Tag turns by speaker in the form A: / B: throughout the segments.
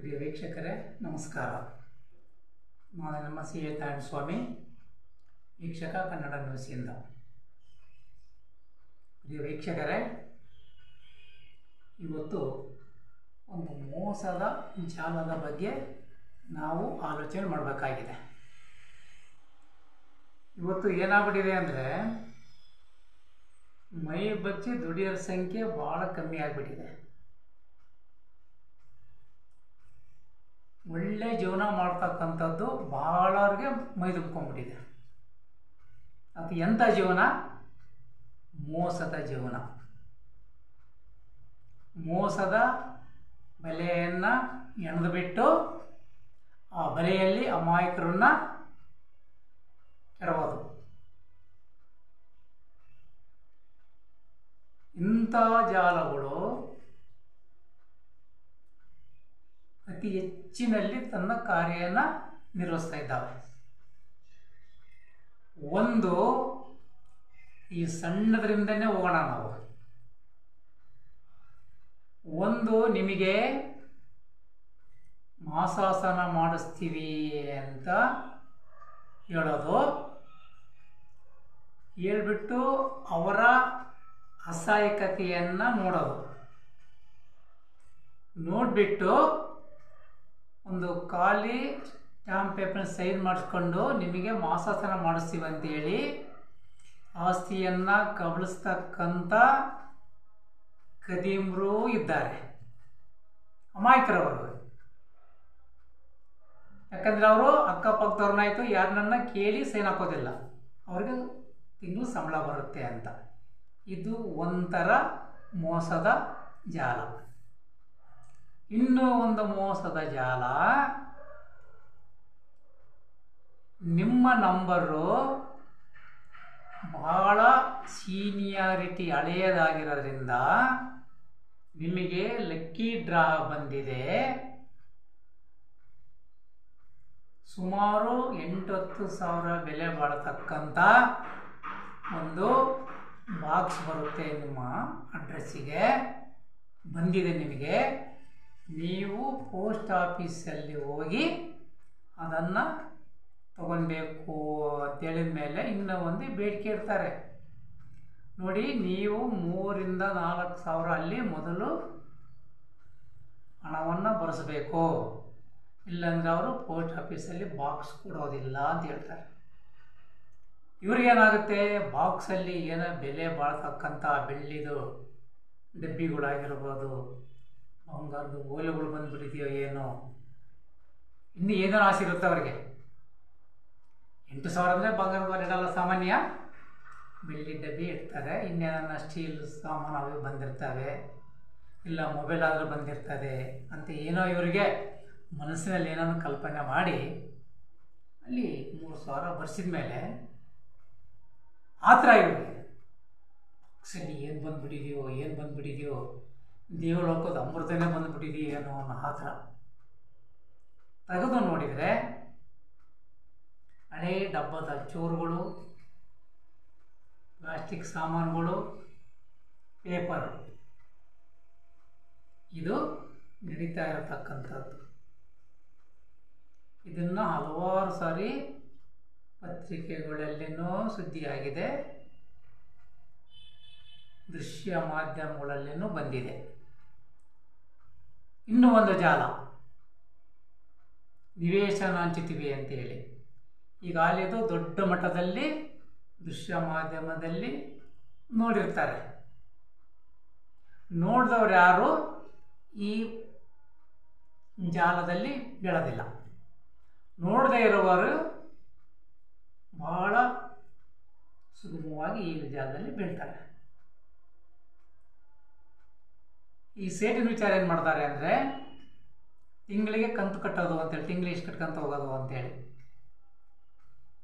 A: ಪ್ರಿಯ ವೀಕ್ಷಕರೇ ನಮಸ್ಕಾರ. ನಾನು ನಮ್ಮ ಸಿ ಎ ಸ್ವಾಮಿ, ವೀಕ್ಷಕ ಕನ್ನಡ ನ್ಯೂಸಿಂದ. ಪ್ರಿಯ ವೀಕ್ಷಕರೇ, ಇವತ್ತು ಒಂದು ಮೋಸದ ಜಾಲದ ಬಗ್ಗೆ ನಾವು ಆಲೋಚನೆ ಮಾಡಬೇಕಾಗಿದೆ. ಇವತ್ತು ಏನಾಗ್ಬಿಟ್ಟಿದೆ ಅಂದರೆ, ಮೈ ಬಚ್ಚಿ ದುಡಿಯೋರ ಸಂಖ್ಯೆ ಭಾಳ ಕಮ್ಮಿ ಆಗಿಬಿಟ್ಟಿದೆ. ಒಳ್ಳೆ ಜೀವನ ಮಾಡ್ತಕ್ಕಂಥದ್ದು ಭಾಳವ್ರಿಗೆ ಮೈ ತುಂಬ್ಕೊಂಡ್ಬಿಟ್ಟಿದೆ. ಅದು ಎಂಥ ಜೀವನ? ಮೋಸದ ಜೀವನ. ಮೋಸದ ಬಲೆಯನ್ನು ಎಣೆದು ಬಿಟ್ಟು ಆ ಬಲೆಯಲ್ಲಿ ಅಮಾಯಕರನ್ನ ಕೆಡವೋದು. ಇಂಥ ಜಾಲಗಳು ಅತಿ ಹೆಚ್ಚಿನಲ್ಲಿ ತನ್ನ ಕಾರ್ಯನ ನಿರ್ವಹಿಸ್ತಾ ಇದ್ದಾವೆ. ಒಂದು, ಈ ಸಣ್ಣದರಿಂದನೇ ಹೋಗೋಣ ನಾವು. ಒಂದು, ನಿಮಗೆ ಮಾಸಾಸನ ಮಾಡಿಸ್ತೀವಿ ಅಂತ ಹೇಳೋದು, ಹೇಳ್ಬಿಟ್ಟು ಅವರ ಅಸಹಾಯಕತೆಯನ್ನು ನೋಡೋದು. ನೋಡಿಬಿಟ್ಟು ಒಂದು ಖಾಲಿ ಸ್ಟ್ಯಾಂಪ್ ಪೇಪರ್ ಸೈನ್ ಮಾಡಿಸ್ಕೊಂಡು ನಿಮಗೆ ಮಾಸಾಸನ ಮಾಡಿಸ್ತೀವಿ ಅಂತೇಳಿ ಆಸ್ತಿಯನ್ನು ಕಬಳಿಸ್ತಕ್ಕಂಥ ಖದೀಮರು ಇದ್ದಾರೆ, ಅಮಾಯಕರವರು. ಯಾಕಂದರೆ ಅವರು ಅಕ್ಕಪಕ್ಕದವ್ರನ್ನಾಯಿತು ಯಾರನ್ನ ಕೇಳಿ ಸೈನ್ ಹಾಕೋದಿಲ್ಲ, ಅವ್ರಿಗೆ ತಿಂಗಳು ಸಂಬಳ ಬರುತ್ತೆ ಅಂತ. ಇದು ಒಂಥರ ಮೋಸದ ಜಾಲ. ಇನ್ನೂ ಒಂದು ಮೋಸದ ಜಾಲ, ನಿಮ್ಮ ನಂಬರು ಬಹಳ ಸೀನಿಯಾರಿಟಿ ಹಳೆಯದಾಗಿರೋದ್ರಿಂದ ನಿಮಗೆ ಲಕ್ಕಿ ಡ್ರಾ ಬಂದಿದೆ, ಸುಮಾರು 8-10 ಸಾವಿರ ಬೆಲೆ ಬಾಳತಕ್ಕಂಥ ಒಂದು ಬಾಕ್ಸ್ ಬರುತ್ತೆ ನಿಮ್ಮ ಅಡ್ರೆಸ್ಸಿಗೆ, ಬಂದಿದೆ ನಿಮಗೆ. ನೀವು ಪೋಸ್ಟ್ ಆಫೀಸಲ್ಲಿ ಹೋಗಿ ಅದನ್ನು ತಗೊಳ್ಬೇಕು ಅಂತೇಳಿದ ಮೇಲೆ ಇನ್ನೂ ಒಂದು ಬೇಡಿಕೆ ಇರ್ತಾರೆ ನೋಡಿ. ನೀವು 3-4 ಸಾವಿರ ಅಲ್ಲಿ ಮೊದಲು ಹಣವನ್ನು ಬರೆಸಬೇಕು, ಇಲ್ಲಾಂದರೆ ಅವರು ಪೋಸ್ಟ್ ಆಫೀಸಲ್ಲಿ ಬಾಕ್ಸ್ ಕೊಡೋದಿಲ್ಲ ಅಂತ ಹೇಳ್ತಾರೆ. ಇವ್ರಿಗೇನಾಗುತ್ತೆ, ಬಾಕ್ಸಲ್ಲಿ ಏನೋ ಬೆಲೆ ಬಾಳ್ತಕ್ಕಂಥ ಬೆಳ್ಳಿದು ಡಬ್ಬಿಗಳಾಗಿರ್ಬೋದು, ಬಂಗಾರದ ಓಲೆಗಳು ಬಂದುಬಿಟ್ಟಿದೆಯೋ ಏನೋ, ಇನ್ನೂ ಏನೋ ಆಸೆ ಇರುತ್ತೆ ಅವರಿಗೆ. 8 ಸಾವಿರ ಅಂದರೆ ಬಂಗಾರದ ಓಲೆ ಇಡಲ್ಲ ಸಾಮಾನ್ಯ, ಬೆಳ್ಳಿ ಡಬ್ಬಿ ಇಡ್ತಾರೆ, ಇನ್ನೇನ ಸ್ಟೀಲ್ ಸಾಮಾನು ಅವು ಬಂದಿರ್ತವೆ, ಇಲ್ಲ ಮೊಬೈಲ್ ಆದರೂ ಬಂದಿರ್ತದೆ ಅಂತ ಏನೋ ಇವರಿಗೆ ಮನಸ್ಸಿನಲ್ಲಿ ಏನೋ ಕಲ್ಪನೆ ಮಾಡಿ ಅಲ್ಲಿ 3 ಸಾವಿರ ಬರ್ಸಿದ ಮೇಲೆ ಆ ಥರ ಇವರಿಗೆ ಸರಿ ಏನು ಬಂದುಬಿಟ್ಟಿದೆಯೋ ದೇವಲೋಕದ ಅಮೃತನೇ ಬಂದುಬಿಟ್ಟಿದೆಯೋ ಏನೋ ಅನ್ನೋ ಆ ಥರ ತೆಗೆದು ನೋಡಿದರೆ ಹಳೆ ಡಬ್ಬದ ಚೂರುಗಳು, ಪ್ಲಾಸ್ಟಿಕ್ ಸಾಮಾನುಗಳು, ಪೇಪರ್, ಇದು ನಡೀತಾ ಇರತಕ್ಕಂಥದ್ದು. ಇದನ್ನು ಹಲವಾರು ಸಾರಿ ಪತ್ರಿಕೆಗಳಲ್ಲಿನೂ ಸುದ್ದಿಯಾಗಿದೆ, ದೃಶ್ಯ ಮಾಧ್ಯಮಗಳಲ್ಲಿನೂ ಬಂದಿದೆ. ಇನ್ನೂ ಒಂದು ಜಾಲ, ನಿವೇಶನ ಹಂಚುತ್ತೀವಿ ಅಂತೇಳಿ ಈಗಾಗಲೇ ಇದು ದೊಡ್ಡ ಮಟ್ಟದಲ್ಲಿ ದೃಶ್ಯ ಮಾಧ್ಯಮದಲ್ಲಿ ನೋಡಿರ್ತಾರೆ. ನೋಡಿದವರು ಯಾರು ಈ ಜಾಲದಲ್ಲಿ ಬೀಳೋದಿಲ್ಲ. ನೋಡದೇ ಇರುವವರು ಬಹಳ ಸುಗಮವಾಗಿ ಈ ಜಾಲದಲ್ಲಿ ಬೀಳ್ತಾರೆ. ಈ ಸೇಟಿನ ವಿಚಾರ ಏನು ಮಾಡ್ತಾರೆ ಅಂದರೆ, ತಿಂಗಳಿಗೆ ಕಂತು ಕಟ್ಟೋದು ಅಂತೇಳಿ, ತಿಂಗಳಿಗೆ ಇಷ್ಟು ಕಟ್ಕೊಂತ ಹೋಗೋದು ಅಂತೇಳಿ.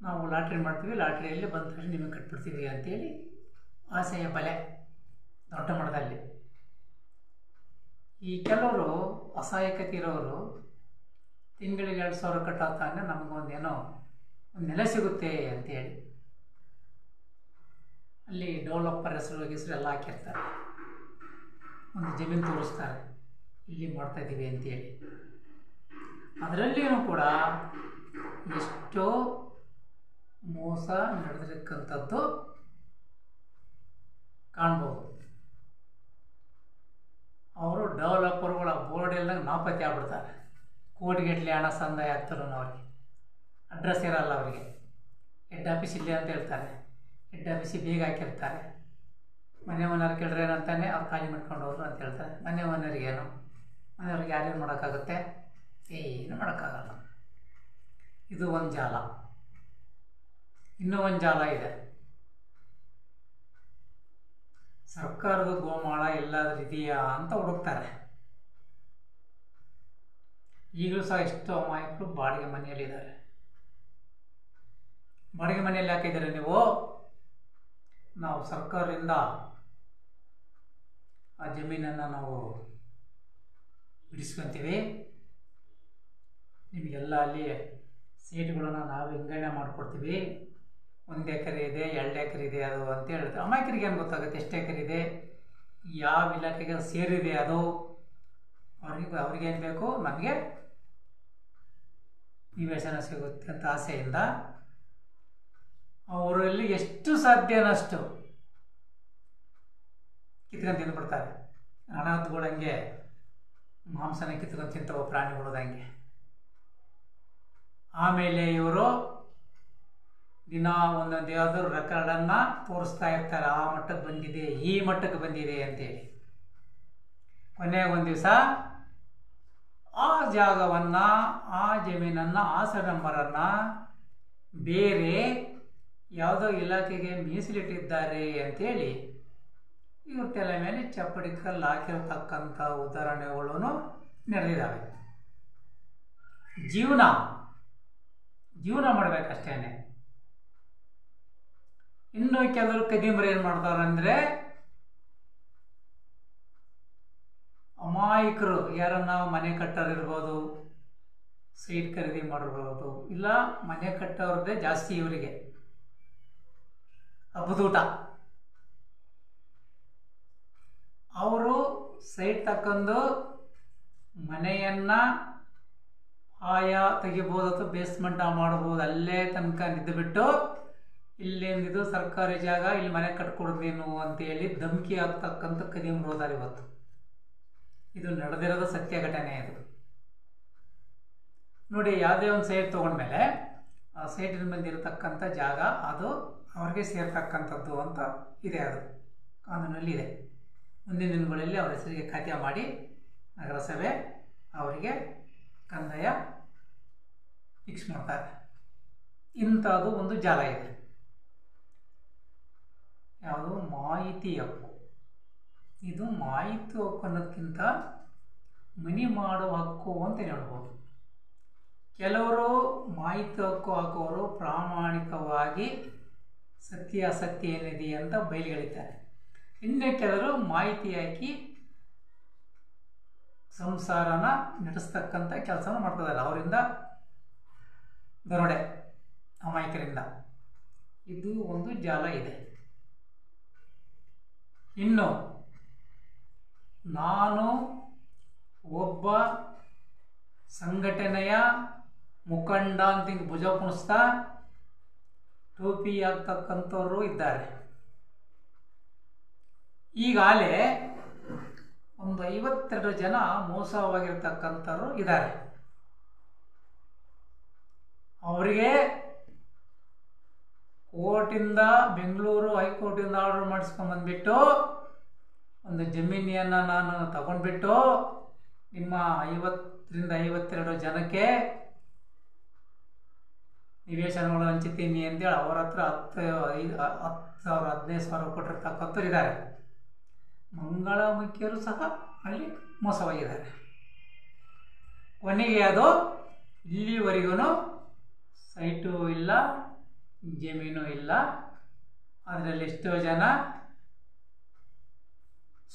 A: ನಾವು ಲಾಟ್ರಿ ಮಾಡ್ತೀವಿ, ಲಾಟ್ರಿಯಲ್ಲಿ ಬಂದ ತಕ್ಷಣ ನಿಮಗೆ ಕಟ್ಬಿಡ್ತೀವಿ ಅಂತೇಳಿ ಆಸೆಯ ಬಲೆ ದೊಡ್ಡ ಮಟ್ಟದಲ್ಲಿ. ಈ ಕೆಲವರು ಅಸಹಾಯಕತೆ ಇರೋರು ತಿಂಗಳಿಗೆ 2 ಸಾವಿರ ಕಟ್ಟೋತಾನೆ ನಮಗೊಂದೇನೋ ಒಂದು ನೆಲೆ ಸಿಗುತ್ತೆ ಅಂತೇಳಿ ಅಲ್ಲಿ ಡೆವಲಪರ್ ಹೆಸರು ಎಲ್ಲ ಹಾಕಿರ್ತಾರೆ. ಒಂದು ಜಮೀನು ತೋರಿಸ್ತಾರೆ, ಇಲ್ಲಿ ಮಾಡ್ತಾಯಿದ್ದೀವಿ ಅಂತೇಳಿ. ಅದರಲ್ಲಿಯೂ ಕೂಡ ಎಷ್ಟೋ ಮೋಸ ನಡೆದಿರತಕ್ಕಂಥದ್ದು ಕಾಣ್ಬೋದು. ಅವರು ಡೆವಲಪರ್ಗಳ ಬೋರ್ಡ್ ಎಲ್ಲ ನಾಪತ್ತೆ ಆಗ್ಬಿಡ್ತಾರೆ. ಕೋಟಿಗಟ್ಟಲೆ ಹಣ ಸಂದಾಯ ಆಗ್ತಾರೋ ಅವ್ರಿಗೆ, ಅಡ್ರೆಸ್ ಇರಲ್ಲ ಅವರಿಗೆ. ಹೆಡ್ ಆಫೀಸ್ ಇಲ್ಲೇ ಅಂತ ಹೇಳ್ತಾರೆ, ಹೆಡ್ ಆಫೀಸಿಗೆ ಬೇಗ ಹಾಕಿರ್ತಾರೆ. ಮನೆಯವ್ರು ಕೇಳಿದ್ರೆ ಏನಂತಾನೆ ಅವ್ರು ಖಾಲಿ ಮಾಡ್ಕೊಂಡು ಹೋದ್ರು ಅಂತ ಹೇಳ್ತಾರೆ. ಮನೆಯವರಿಗೇನು, ಮನೆಯವ್ರಿಗೆ ಯಾರೇನು ಮಾಡೋಕ್ಕಾಗುತ್ತೆ? ಏನು ಮಾಡೋಕ್ಕಾಗಲ್ಲ. ಇದು ಒಂದು ಜಾಲ. ಇನ್ನೂ ಒಂದು ಜಾಲ ಇದೆ. ಸರ್ಕಾರದ ಗೋಮಾಳ ಎಲ್ಲಾದ್ರೂ ಇದೆಯಾ ಅಂತ ಹುಡುಕ್ತಾರೆ. ಈಗಲೂ ಸಹ ಎಷ್ಟೋ ಅಮಾಯಕರು ಬಾಡಿಗೆ ಮನೆಯಲ್ಲಿದ್ದಾರೆ. ಬಾಡಿಗೆ ಮನೆಯಲ್ಲಿ ಹಾಕಿದ್ದೀರ ನೀವು? ನಾವು ಸರ್ಕಾರದಿಂದ ಆ ಜಮೀನನ್ನು ನಾವು ಬಿಡಿಸ್ಕೊತೀವಿ, ನಿಮಗೆಲ್ಲ ಅಲ್ಲಿ ಸೀಟ್ಗಳನ್ನು ನಾವು ವಿಂಗಡಣೆ ಮಾಡಿಕೊಡ್ತೀವಿ. 1 ಎಕರೆ ಇದೆ, 2 ಎಕರೆ ಇದೆ ಅದು ಅಂತ ಹೇಳ್ತಾರೆ. ಅಮಾಯಕರಿಗೆ ಏನು ಗೊತ್ತಾಗುತ್ತೆ ಎಷ್ಟು ಎಕರೆ ಇದೆ, ಯಾವ ಇಲಾಖೆಗೆ ಸೇರಿದೆ ಅದು? ಅವ್ರಿಗೇನು ಬೇಕು? ನಮಗೆ ನಿವೇಶನ ಸಿಗುತ್ತೆ ಅಂತ ಆಸೆಯಿಂದ ಅವರಲ್ಲಿ ಎಷ್ಟು ಸಾಧ್ಯನಷ್ಟು ಕಿತ್ಕೊಂಡು ತಿಂದುಬಿಡ್ತಾರೆ. ಹಣದ್ಗಳಂಗೆ ಮಾಂಸನ ಕಿತ್ಕೊಂಡು ತಿಂತವ ಪ್ರಾಣಿಗಳದಂಗೆ. ಆಮೇಲೆ ಇವರು ದಿನ ಒಂದೊಂದು ಯಾವುದಾದ್ರು ರೆಕಾರ್ಡನ್ನು ತೋರಿಸ್ತಾ ಇರ್ತಾರೆ. ಆ ಮಟ್ಟಕ್ಕೆ ಬಂದಿದೆ, ಈ ಮಟ್ಟಕ್ಕೆ ಬಂದಿದೆ ಅಂತೇಳಿ. ಕೊನೆಗೆ ಒಂದು ದಿವಸ ಆ ಜಾಗವನ್ನು, ಆ ಜಮೀನನ್ನು, ಆ ನಂಬರನ್ನು ಬೇರೆ ಯಾವುದೋ ಇಲಾಖೆಗೆ ಮೀಸಲಿಟ್ಟಿದ್ದಾರೆ ಅಂಥೇಳಿ ಇವ್ರ ತಲೆ ಮೇಲೆ ಚಪ್ಪಡಿ ಕಲ್ಲು ಹಾಕಿರತಕ್ಕಂಥ ಉದಾಹರಣೆಗಳು ನಡೆದಿದ್ದಾವೆ. ಜೀವನ ಮಾಡಬೇಕಷ್ಟೇ. ಇನ್ನು ಕೆಲವರು ಕದಿಮರು ಏನು ಮಾಡ್ತಾರಂದರೆ, ಅಮಾಯಕರು ಯಾರನ್ನ ಮನೆ ಕಟ್ಟೋರಿರ್ಬೋದು, ಸೈಟ್ ಖರೀದಿ ಮಾಡಿರ್ಬೋದು, ಇಲ್ಲ ಮನೆ ಕಟ್ಟೋರದ್ದೇ ಜಾಸ್ತಿ ಇವರಿಗೆ ಹಬ್ಬದೂಟ. ಅವರು ಸೈಟ್ ತಕ್ಕೊಂಡು ಮನೆಯನ್ನು ಆಯಾ ತೆಗಿಬೋದು ಅಥವಾ ಬೇಸ್ಮೆಂಟ್ ಮಾಡ್ಬೋದು, ಅಲ್ಲೇ ತನಕ ನಿದ್ದುಬಿಟ್ಟು ಇಲ್ಲೇನಿದು ಸರ್ಕಾರಿ ಜಾಗ, ಇಲ್ಲಿ ಮನೆ ಕಟ್ಕೊಡ್ತೀನು ಅಂತೇಳಿ ಧಮಕಿ ಆಗ್ತಕ್ಕಂಥ ಕದಿಮರು ಹೋದಾರೆ ಇವತ್ತು. ಇದು ನಡೆದಿರೋದು ಸತ್ಯ ಘಟನೆ. ಇದು ನೋಡಿ, ಯಾವುದೇ ಒಂದು ಸೈಟ್ ತೊಗೊಂಡ್ಮೇಲೆ ಆ ಸೈಟಿನ ಬಂದಿರತಕ್ಕಂಥ ಜಾಗ ಅದು ಅವ್ರಿಗೆ ಸೇರ್ತಕ್ಕಂಥದ್ದು ಅಂತ ಇದೆ, ಅದು ಕಾನೂನಲ್ಲಿ ಇದೆ. ಮುಂದಿನ ದಿನಗಳಲ್ಲಿ ಅವರ ಹೆಸರಿಗೆ ಖಾತೆ ಮಾಡಿ ನಗರಸಭೆ ಅವರಿಗೆ ಕಂದಾಯ ಫಿಕ್ಸ್ ಮಾಡ್ತಾರೆ. ಇಂಥದ್ದು ಒಂದು ಜಾಲ ಇದೆ. ಯಾವುದು? ಮಾಹಿತಿ ಹಕ್ಕು. ಇದು ಮಾಹಿತಿ ಹಕ್ಕು ಅನ್ನೋದಕ್ಕಿಂತ ಮನಿ ಮಾಡುವ ಹಕ್ಕು ಅಂತ ಹೇಳ್ಬೋದು. ಕೆಲವರು ಮಾಹಿತಿ ಹಕ್ಕು ಹಾಕೋರು ಪ್ರಾಮಾಣಿಕವಾಗಿ ಸತ್ಯಾಸತ್ಯ ಏನಿದೆ ಅಂತ ಬಯಲಿಗಳಿದ್ದಾರೆ. ಇನ್ನು ಕೆಲವರು ಮಾಹಿತಿ ಹಾಕಿ ಸಂಸಾರನ ನಡೆಸ್ತಕ್ಕಂಥ ಕೆಲಸನ ಮಾಡ್ತಿದ್ದಾರೆ, ಅವರಿಂದ ದರೋಡೆ, ಅಮಾಯಕರಿಂದ. ಇದು ಒಂದು ಜಾಲ ಇದೆ. ಇನ್ನು ನಾನು ಒಬ್ಬ ಸಂಘಟನೆಯ ಮುಖಂಡ ಅಂತ ಹಿಂಗೆ ಭುಜ ಕುಣಿಸ್ತಾ ಟೋಪಿ ಆಗ್ತಕ್ಕಂಥವ್ರು ಇದ್ದಾರೆ. ಈಗಾಗಲೇ ಒಂದು 52 ಜನ ಮೋಸವಾಗಿರ್ತಕ್ಕಂಥವ್ರು ಇದ್ದಾರೆ. ಅವರಿಗೆ ಕೋರ್ಟಿಂದ, ಬೆಂಗಳೂರು ಹೈಕೋರ್ಟಿಂದ ಆರ್ಡರ್ ಮಾಡಿಸ್ಕೊಂಡ್ಬಂದ್ಬಿಟ್ಟು ಒಂದು ಜಮೀನಿಯನ್ನು ನಾನು ತಗೊಂಡ್ಬಿಟ್ಟು ನಿಮ್ಮ 50ರಿಂದ 52 ಜನಕ್ಕೆ ನಿವೇಶನಗಳನ್ನು ಹಂಚುತ್ತೀನಿ ಅಂತೇಳಿ ಅವರ ಹತ್ರ 10,000 15,000 ಕೊಟ್ಟಿರ್ತಕ್ಕಂಥವ್ರು ಇದ್ದಾರೆ. ಮಂಗಳಮುಖಿಯರು ಸಹ ಅಲ್ಲಿ ಮೋಸವಾಗಿದ್ದಾರೆ. ಕೊನೆಗೆ ಅದು ಇಲ್ಲಿವರೆಗೂ ಸೈಟು ಇಲ್ಲ, ಜಮೀನು ಇಲ್ಲ. ಅದರಲ್ಲಿ ಎಷ್ಟೋ ಜನ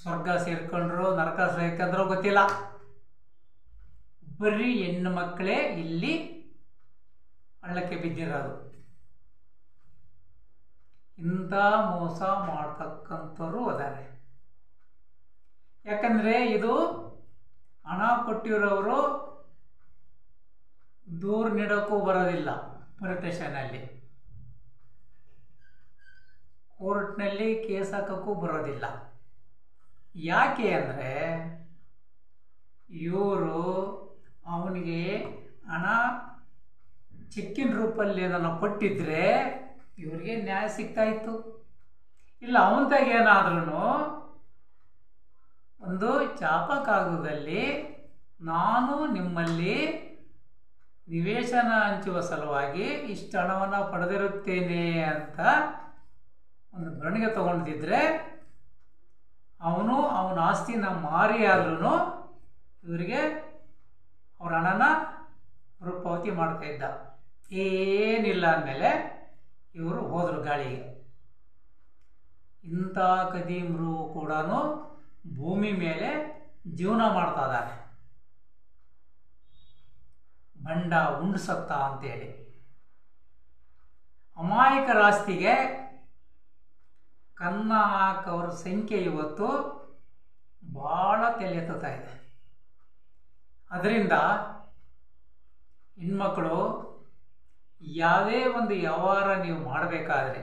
A: ಸ್ವರ್ಗ ಸೇರ್ಕೊಂಡ್ರು, ನರಕ ಸೇರ್ಕೊಂಡ್ರು ಗೊತ್ತಿಲ್ಲ. ಬರೀ ಹೆಣ್ಣು ಮಕ್ಕಳೇ ಇಲ್ಲಿ ಹಳ್ಳಕ್ಕೆ ಬಿದ್ದಿರೋದು. ಇಂಥ ಮೋಸ ಮಾಡ್ತಕ್ಕಂಥವ್ರು ಅದಾರೆ. ಯಾಕಂದರೆ ಇದು ಹಣ ಕೊಟ್ಟಿರೋರು ದೂರು ನೀಡೋಕ್ಕೂ ಬರೋದಿಲ್ಲ. ಪೊಲೀಸ್ ಸ್ಟೇಷನಲ್ಲಿ, ಕೋರ್ಟ್ನಲ್ಲಿ ಕೇಸ್ ಹಾಕೋಕ್ಕೂ ಬರೋದಿಲ್ಲ. ಯಾಕೆ ಅಂದರೆ ಇವರು ಅವನಿಗೆ ಹಣ ಚೆಕ್ಕಿನ ರೂಪಲ್ಲಿ ಏನನ್ನ ಕೊಟ್ಟಿದ್ರೆ ಇವರಿಗೆ ನ್ಯಾಯ ಸಿಗ್ತಾ ಇತ್ತು. ಇಲ್ಲ ಅವಂತಾಗೇನಾದ್ರೂ ಒಂದು ಚಾಪ ಕಾಗದದಲ್ಲಿ ನಾನು ನಿಮ್ಮಲ್ಲಿ ನಿವೇಶನ ಹಂಚುವ ಸಲುವಾಗಿ ಇಷ್ಟು ಹಣವನ್ನು ಪಡೆದಿರುತ್ತೇನೆ ಅಂತ ಒಂದು ಬರಣಿಗೆ ತಗೊಂಡಿದ್ರೆ ಅವನು ಅವನ ಆಸ್ತಿನ ಮಾರಿ ಆದ್ರೂ ಇವರಿಗೆ ಅವ್ರ ಹಣನ ಮರುಪಾವತಿ ಮಾಡ್ತಾ ಇದ್ದ. ಏನಿಲ್ಲ ಅಂದಮೇಲೆ ಇವರು ಹೋದರು ಗಾಳಿಗೆ. ಇಂಥ ಕದೀಮ್ರು ಕೂಡ ಭೂಮಿ ಮೇಲೆ ಜೀವನ ಮಾಡ್ತಾ ಇದ್ದಾರೆ. ಬಂಡ ಉಂಡ್ಸತ್ತ ಅಂತೇಳಿ ಅಮಾಯಕರ ಆಸ್ತಿಗೆ ಕನ್ನ ಹಾಕೋರ ಸಂಖ್ಯೆ ಇವತ್ತು ಭಾಳ ತಲೆ ಎತ್ತುತ್ತಾ ಇದೆ. ಅದರಿಂದ ಹೆಣ್ಮಕ್ಳು ಯಾವುದೇ ಒಂದು ವ್ಯವಹಾರ ನೀವು ಮಾಡಬೇಕಾದ್ರೆ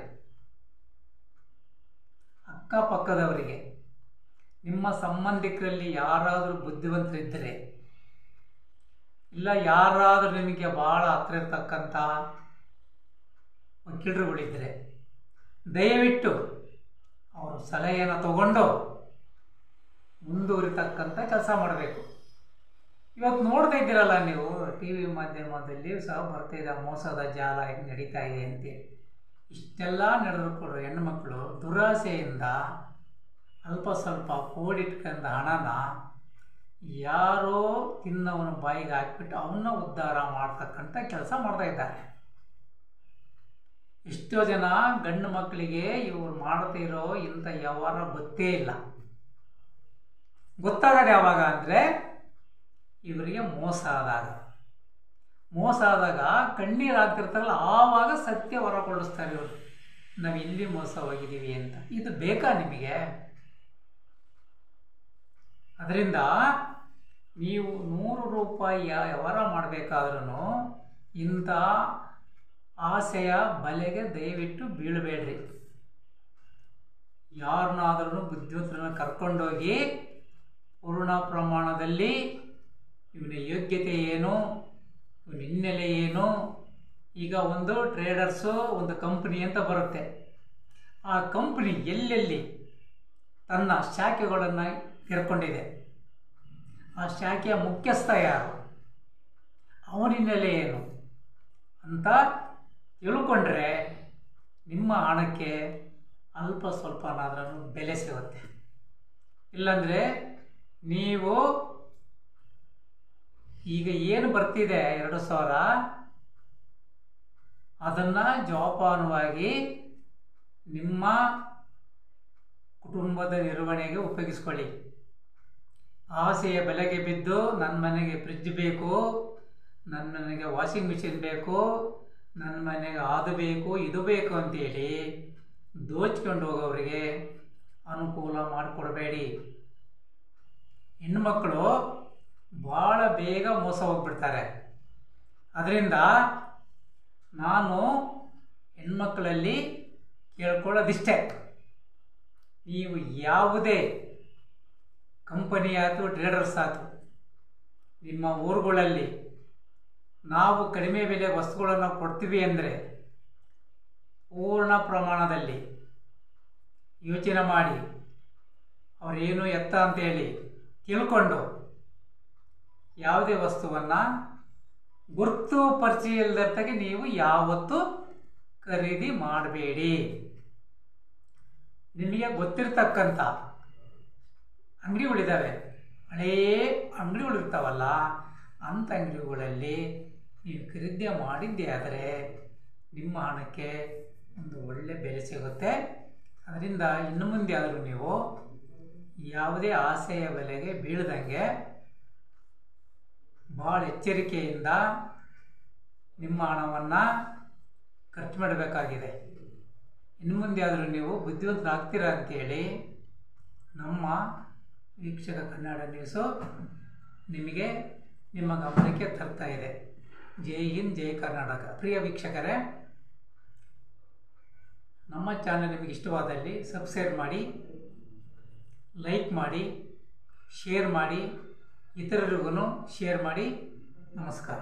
A: ಅಕ್ಕಪಕ್ಕದವರಿಗೆ, ನಿಮ್ಮ ಸಂಬಂಧಿಕರಲ್ಲಿ ಯಾರಾದರೂ ಬುದ್ಧಿವಂತರಿದ್ದರೆ, ಇಲ್ಲ ಯಾರಾದರೂ ನಿಮಗೆ ಭಾಳ ಹತ್ರ ಇರ್ತಕ್ಕಂಥ ವಕೀಲರುಗಳಿದ್ದರೆ ದಯವಿಟ್ಟು ಅವರು ಸಲಹೆಯನ್ನು ತಗೊಂಡು ಮುಂದುವರಿತಕ್ಕಂಥ ಕೆಲಸ ಮಾಡಬೇಕು. ಇವತ್ತು ನೋಡ್ತಾ ಇದ್ದೀರಲ್ಲ ನೀವು, ಟಿ ವಿ ಮಾಧ್ಯಮದಲ್ಲಿ ಸಹ ಬರ್ತಾಯಿದೆ ಮೋಸದ ಜಾಲ ಹೇಗೆ ನಡೀತಾ ಇದೆ ಅಂತೇಳಿ. ಇಷ್ಟೆಲ್ಲ ನಡೆದ್ರು ಕೂಡ ಹೆಣ್ಣುಮಕ್ಕಳು ದುರಾಸೆಯಿಂದ ಅಲ್ಪ ಸ್ವಲ್ಪ ಕೂಡಿಟ್ಕೊಂಡ ಹಣನ ಯಾರೋ ತಿನ್ನವನ ಬಾಯಿಗೆ ಹಾಕಿಬಿಟ್ಟು ಅವನ್ನ ಉದ್ಧಾರ ಮಾಡ್ತಕ್ಕಂಥ ಕೆಲಸ ಮಾಡ್ತಾ ಇದ್ದಾರೆ. ಎಷ್ಟೋ ಜನ ಗಂಡು ಮಕ್ಕಳಿಗೆ ಇವರು ಮಾಡ್ತಾ ಇರೋ ಇಂಥ ವ್ಯವಹಾರ ಗೊತ್ತೇ ಇಲ್ಲ. ಗೊತ್ತಾಗೋದು ಯಾವಾಗ ಅಂದರೆ ಇವರಿಗೆ ಮೋಸ ಆದಾಗ ಕಣ್ಣೀರು ಆಗ್ತಿರ್ತಾರಲ್ಲ ಆವಾಗ ಸತ್ಯ ಹೊರಕೊಳ್ಳಿಸ್ತಾರೆ ಇವರು, ನಾವು ಇಲ್ಲಿ ಮೋಸ ಹೋಗಿದ್ದೀವಿ ಅಂತ. ಇದು ಬೇಕಾ ನಿಮಗೆ? ಅದರಿಂದ ನೀವು 100 ರೂಪಾಯಿ ವ್ಯವಹಾರ ಮಾಡಬೇಕಾದ್ರೂ ಇಂಥ ಆಸೆಯ ಬಲೆಗೆ ದಯವಿಟ್ಟು ಬೀಳಬೇಡ್ರಿ. ಯಾರನ್ನಾದ್ರೂ ಬುದ್ಧಿವಂತರನ್ನ ಕರ್ಕೊಂಡೋಗಿ ಪೂರ್ಣ ಪ್ರಮಾಣದಲ್ಲಿ ಇವನ ಯೋಗ್ಯತೆ ಏನು, ಇವನ ಹಿನ್ನೆಲೆ ಏನು. ಈಗ ಒಂದು ಟ್ರೇಡರ್ಸು ಒಂದು ಕಂಪ್ನಿ ಅಂತ ಬರುತ್ತೆ. ಆ ಕಂಪ್ನಿ ಎಲ್ಲೆಲ್ಲಿ ತನ್ನ ಶಾಖೆಗಳನ್ನು ತೆರ್ಕೊಂಡಿದೆ, ಆ ಶಾಖೆಯ ಮುಖ್ಯಸ್ಥ ಯಾರು, ಅವನ ಹಿನ್ನೆಲೆ ಏನು ಅಂತ ತಿಳ್ಕೊಂಡ್ರೆ ನಿಮ್ಮ ಹಣಕ್ಕೆ ಅಲ್ಪ ಸ್ವಲ್ಪನಾದ್ರೂ ಬೆಲೆ ಸಿಗುತ್ತೆ. ಇಲ್ಲಾಂದರೆ ನೀವು ಈಗ ಏನು ಬರ್ತಿದೆ 2,000 ಅದನ್ನು ಜೋಪಾನವಾಗಿ ನಿಮ್ಮ ಕುಟುಂಬದ ನಿರ್ವಹಣೆಗೆ ಉಪಯೋಗಿಸ್ಕೊಳ್ಳಿ. ಆಸೆಯ ಬೆಲೆಗೆ ಬಿದ್ದು ನನ್ನ ಮನೆಗೆ ಫ್ರಿಜ್ ಬೇಕು, ನನ್ನ ಮನೆಗೆ ವಾಷಿಂಗ್ ಮಿಷಿನ್ ಬೇಕು, ನನ್ನ ಮನೆಗೆ ಅದು ಬೇಕು ಇದು ಬೇಕು ಅಂತೇಳಿ ದೋಚ್ಕೊಂಡು ಹೋಗೋರಿಗೆ ಅನುಕೂಲ ಮಾಡಿಕೊಡ್ಬೇಡಿ. ಹೆಣ್ಮಕ್ಕಳು ಭಾಳ ಬೇಗ ಮೋಸ ಹೋಗ್ಬಿಡ್ತಾರೆ. ಅದರಿಂದ ನಾನು ಹೆಣ್ಮಕ್ಕಳಲ್ಲಿ ಕೇಳ್ಕೊಳ್ಳೋದಿಷ್ಟೇ, ನೀವು ಯಾವುದೇ ಕಂಪನಿ ಆಯಿತು ಟ್ರೇಡರ್ಸ್ ಆಯಿತು ನಿಮ್ಮ ಊರುಗಳಲ್ಲಿ ನಾವು ಕಡಿಮೆ ಬೆಲೆ ವಸ್ತುಗಳನ್ನು ಕೊಡ್ತೀವಿ ಅಂದರೆ ಪೂರ್ಣ ಪ್ರಮಾಣದಲ್ಲಿ ಯೋಚನೆ ಮಾಡಿ ಅವರೇನು ಎತ್ತ ಅಂತೇಳಿ ತಿಳ್ಕೊಂಡು ಯಾವುದೇ ವಸ್ತುವನ್ನು ಗುರುತು ಪರಿಚಯ ಇಲ್ಲದತ್ತಾಗೆ ನೀವು ಯಾವತ್ತೂ ಖರೀದಿ ಮಾಡಬೇಡಿ. ನಿಮಗೆ ಗೊತ್ತಿರ್ತಕ್ಕಂಥ ಅಂಗಡಿಗಳಿದ್ದಾವೆ, ಹಳೇ ಅಂಗಡಿಗಳಿರ್ತಾವಲ್ಲ, ಅಂಥ ಅಂಗಡಿಗಳಲ್ಲಿ ನೀವು ಖರೀದಿ ಮಾಡಿದ್ದೇ ಆದರೆ ನಿಮ್ಮ ಹಣಕ್ಕೆ ಒಂದು ಒಳ್ಳೆ ಬೆಲೆ ಸಿಗುತ್ತೆ. ಅದರಿಂದ ಇನ್ನು ಮುಂದೆ ಆದರೂ ನೀವು ಯಾವುದೇ ಆಸೆಯ ಬೆಲೆಗೆ ಬೀಳದಂಗೆ ಭಾಳ ಎಚ್ಚರಿಕೆಯಿಂದ ನಿಮ್ಮ ಹಣವನ್ನು ಖರ್ಚು ಮಾಡಬೇಕಾಗಿದೆ. ಇನ್ನು ಮುಂದೆ ಆದರೂ ನೀವು ಬುದ್ಧಿವಂತರಾಗ್ತೀರಾ ಅಂತೇಳಿ ನಮ್ಮ ವೀಕ್ಷಕ ಕನ್ನಡ ನ್ಯೂಸು ನಿಮಗೆ ನಿಮ್ಮ ಗಮನಕ್ಕೆ ತರ್ತಾ ಇದೆ. ಜೈ ಹಿಂದ್, ಜೈ ಕರ್ನಾಟಕ. ಪ್ರಿಯ ವೀಕ್ಷಕರೇ, ನಮ್ಮ ಚಾನಲ್ ನಿಮಗೆ ಇಷ್ಟವಾದಲ್ಲಿ ಸಬ್ಸ್ಕ್ರೈಬ್ ಮಾಡಿ, ಲೈಕ್ ಮಾಡಿ, ಶೇರ್ ಮಾಡಿ, ಇತರರಿಗೂ ಶೇರ್ ಮಾಡಿ. ನಮಸ್ಕಾರ.